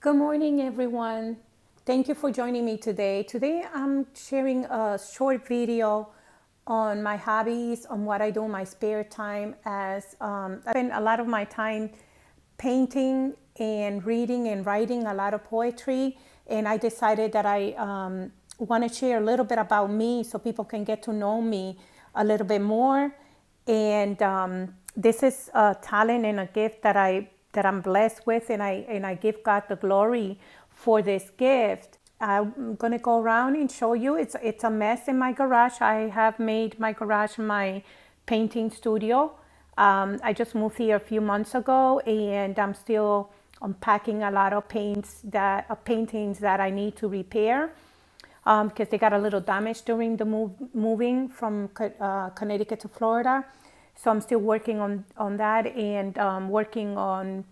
Good morning, everyone. Thank you for joining me today. Today, I'm sharing a short video on my hobbies, on what I do in my spare time. As I spend a lot of my time painting and reading and writing a lot of poetry, and I decided that I want to share a little bit about me so people can get to know me a little bit more. And this is a talent and a gift that I'm blessed with, and I give God the glory for this gift. I'm gonna go around and show you. It's a mess in my garage. I have made my garage my painting studio. I just moved here a few months ago, and I'm still unpacking a lot of paintings that I need to repair because they got a little damage during the moving from Connecticut to Florida. So I'm still working on that, and working on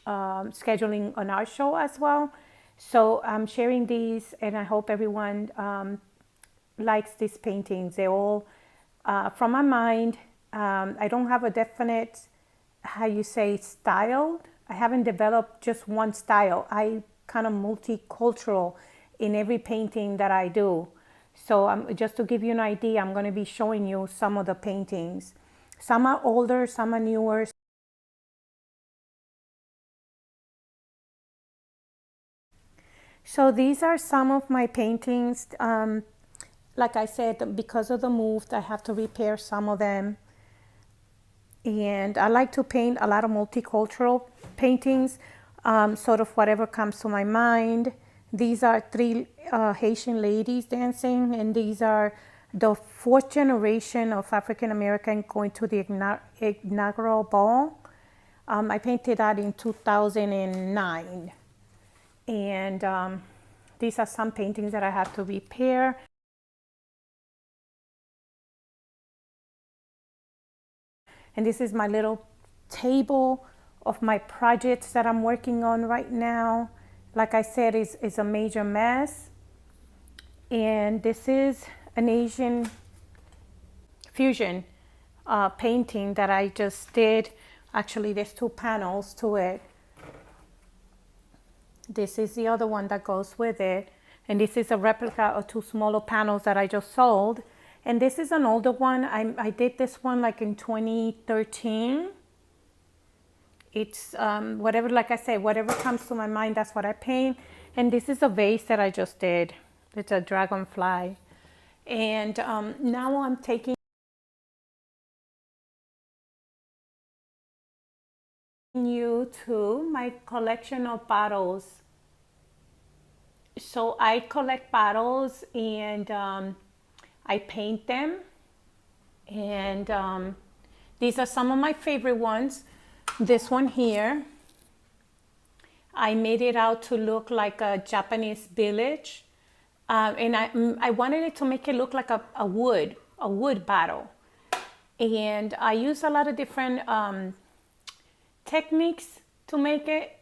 scheduling an art show as well. So I'm sharing these, and I hope everyone likes these paintings. They're all from my mind. I don't have a definite, how you say, style. I haven't developed just one style. I kind of multicultural in every painting that I do. So just to give you an idea, I'm going to be showing you some of the paintings. Some are older, some are newer. So these are some of my paintings. Like I said, because of the move, I have to repair some of them. And I like to paint a lot of multicultural paintings, sort of whatever comes to my mind. These are three Haitian ladies dancing, and these are the fourth generation of African American going to the inaugural ball. I painted that in 2009. And these are some paintings that I have to repair. And this is my little table of my projects that I'm working on right now. Like I said, it's a major mess. And this is an Asian fusion painting that I just did. Actually, there's two panels to it. This is the other one that goes with it. And this is a replica of two smaller panels that I just sold. And this is an older one. I did this one like in 2013. It's whatever, like I said, whatever comes to my mind, that's what I paint. And this is a vase that I just did. It's a dragonfly. And now I'm taking you to my collection of bottles. So I collect bottles, and I paint them. And these are some of my favorite ones. This one here, I made it out to look like a Japanese village. And I wanted it to make it look like a wood bottle. And I use a lot of different techniques to make it.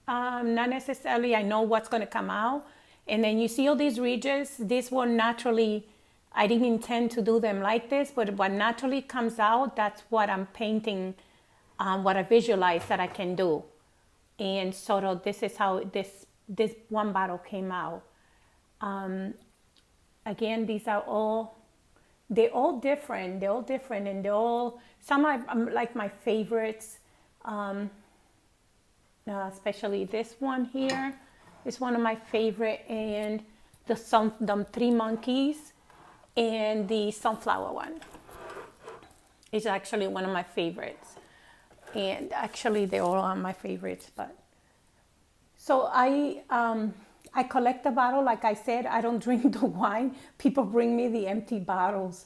Not necessarily I know what's going to come out. And then you see all these ridges. These were naturally, I didn't intend to do them like this, but what naturally comes out, that's what I'm painting, what I visualize that I can do. And sort of this is how this one bottle came out. Again, these are all, they're all different, and they're all, some are like my favorites. Especially this one here is one of my favorite, and the three monkeys, and the sunflower one is actually one of my favorites. And actually they all are my favorites. But so I collect the bottle. Like I said, I don't drink the wine. People bring me the empty bottles.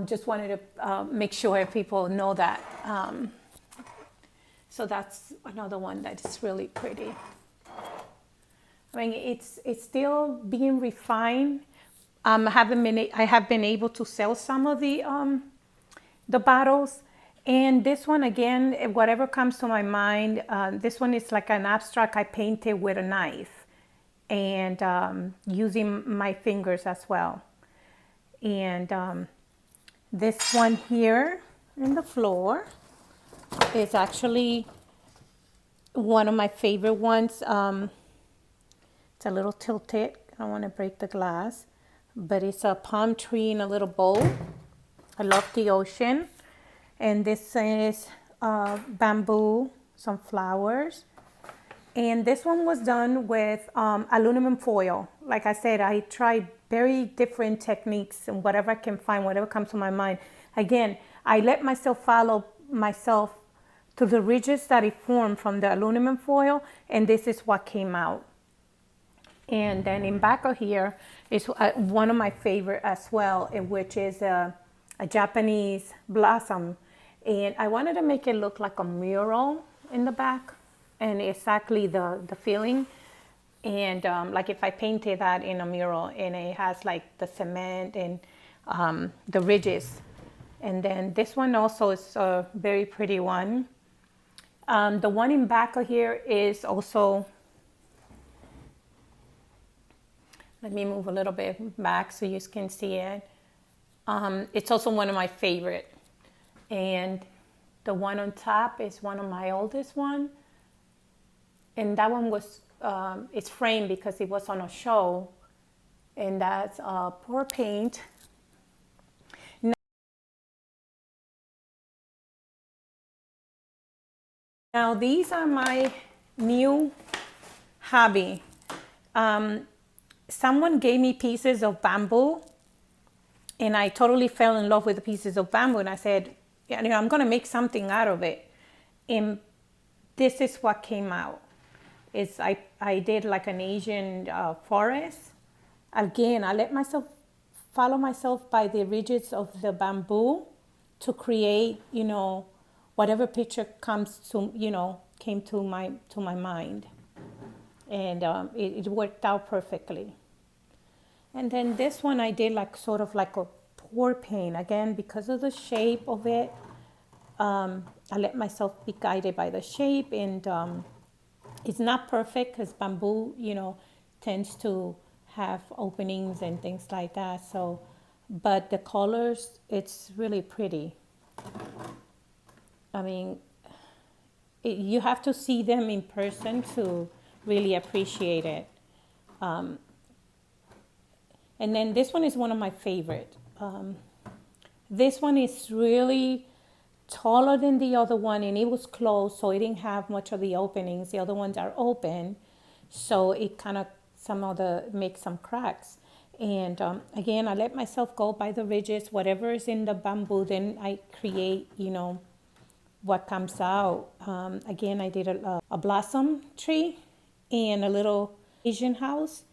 Just wanted to make sure people know that. So that's another one that's really pretty. I mean, it's still being refined. I have been able to sell some of the bottles. And this one, again, whatever comes to my mind. This one is like an abstract I painted with a knife, and using my fingers as well. And this one here in the floor is actually one of my favorite ones. It's a little tilted. I don't want to break the glass. But it's a palm tree in a little bowl. I love the ocean. And this is bamboo, some flowers. And this one was done with aluminum foil. Like I said, I tried very different techniques and whatever I can find, whatever comes to my mind. Again, I let myself follow myself to the ridges that it formed from the aluminum foil, and this is what came out. And then in back of here is one of my favorite as well, which is a Japanese blossom. And I wanted to make it look like a mural in the back, and exactly the feeling. And like if I painted that in a mural, and it has like the cement and the ridges. And then this one also is a very pretty one. The one in back of here is also, let me move a little bit back so you can see it. It's also one of my favorite. And the one on top is one of my oldest one. And that one was, it's framed because it was on a show. And that's pour paint. Now these are my new hobby. Someone gave me pieces of bamboo, and I totally fell in love with the pieces of bamboo, and I said, yeah, you know, I'm going to make something out of it. And this is what came out. It's I did like an Asian forest. Again, I let myself follow myself by the ridges of the bamboo to create, you know, whatever picture comes to, you know, came to my mind. And it worked out perfectly. And then this one I did like sort of like a pour paint. Again, because of the shape of it, I let myself be guided by the shape. And it's not perfect because bamboo, you know, tends to have openings and things like that. So, but the colors, it's really pretty. I mean, you have to see them in person to really appreciate it. And then this one is one of my favorite. This one is really taller than the other one, and it was closed, so it didn't have much of the openings. The other ones are open, so it kind of makes some cracks. And again, I let myself go by the ridges. Whatever is in the bamboo, then I create, you know, what comes out. Again, I did a blossom tree and a little Asian house,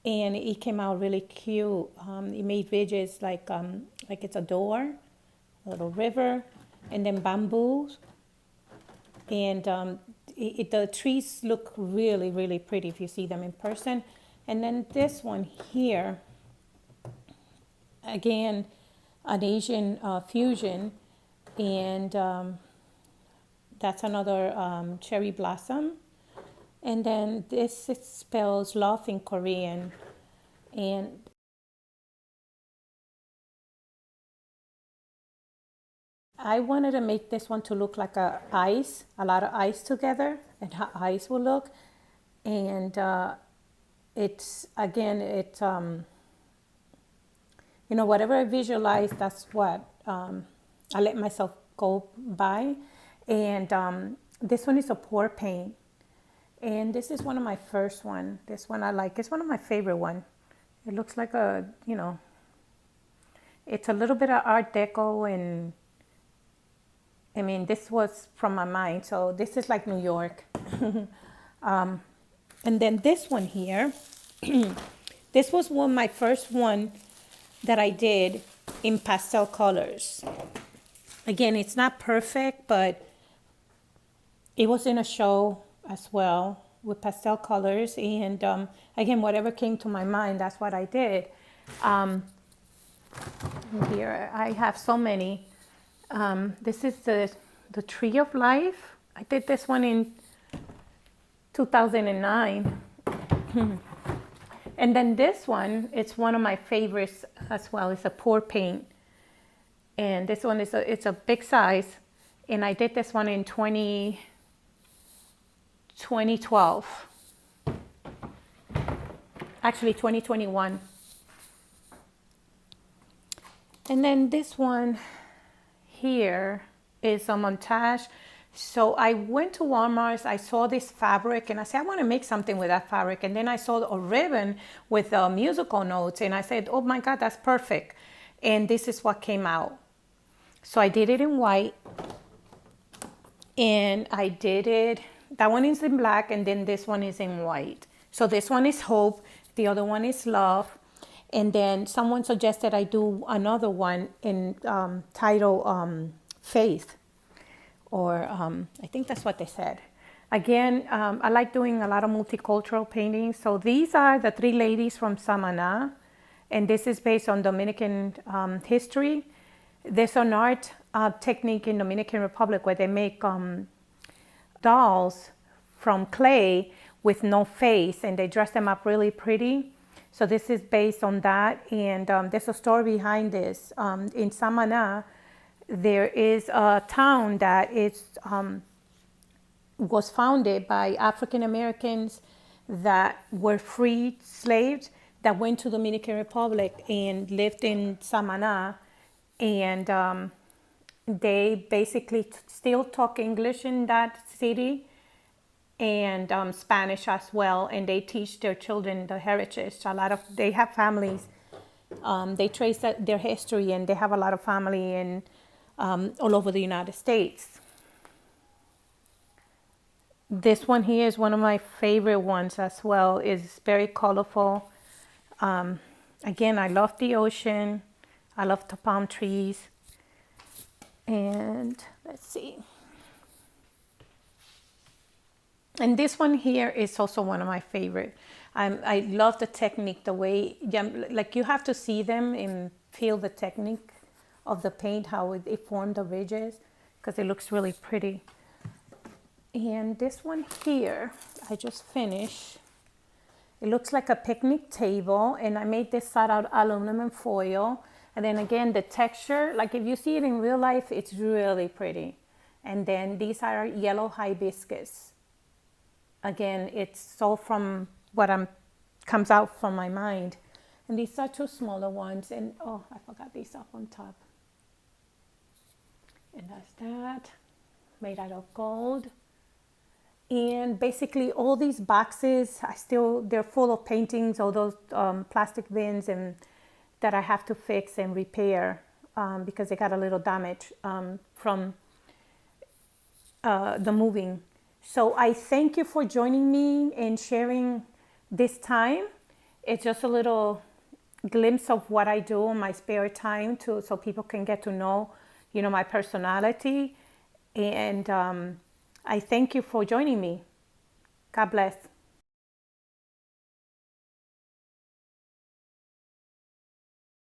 and it came out really cute. It made ridges like it's a door, a little river, and then bamboos. And the trees look really, really pretty if you see them in person. And then this one here, again, an Asian fusion, and that's another cherry blossom. And then this spells love in Korean. And I wanted to make this one to look like a lot of ice together, and how ice will look. And it's, again, you know, whatever I visualize, that's what I let myself go by. And this one is a pour paint. And this is one of my first one. This one I like. It's one of my favorite one. It looks like a, you know, it's a little bit of Art Deco, and I mean, this was from my mind. So this is like New York. And then this one here, this was my first one that I did in pastel colors. Again, it's not perfect, but it was in a show as well with pastel colors. And again, whatever came to my mind, that's what I did. Here I have so many. This is the Tree of Life. I did this one in 2009. And then this one, it's one of my favorites as well. It's a pour paint. And this one it's a big size. And I did this one in 2012. actually 2021. And then this one here is a montage. So I went to Walmart, I saw this fabric and I said, I want to make something with that fabric. And then I saw a ribbon with musical notes and I said, oh my God, that's perfect. And this is what came out. So I did it in white and I did it, that one is in black and then this one is in white. So this one is hope, the other one is love. And then someone suggested I do another one in title faith. Or I think that's what they said. Again, I like doing a lot of multicultural paintings. So these are the three ladies from Samana, and this is based on Dominican history. There's an art technique in Dominican Republic where they make dolls from clay with no face, and they dress them up really pretty. So this is based on that, and there's a story behind this. In Samana, there is a town that is was founded by African Americans that were freed slaves that went to Dominican Republic and lived in Samana, and they basically still talk English in that city and Spanish as well, and they teach their children the heritage. They have families. They trace their history, and they have a lot of family in all over the United States. This one here is one of my favorite ones as well. It's very colorful. Again, I love the ocean. I love the palm trees. And let's see. And this one here is also one of my favorite. I love the technique, the way, like you have to see them and feel the technique of the paint, how it formed the ridges, because it looks really pretty. And this one here, I just finished. It looks like a picnic table, and I made this out of aluminum foil. And then again, the texture, like if you see it in real life, it's really pretty. And then these are yellow hibiscus. Again, it's all from what comes out from my mind. And these are two smaller ones, and oh, I forgot these up on top. And that's that, made out of gold. And basically all these boxes, they're full of paintings, all those plastic bins and that I have to fix and repair because they got a little damage from the moving. So I thank you for joining me and sharing this time. It's just a little glimpse of what I do in my spare time so people can get to know, my personality. And I thank you for joining me. God bless.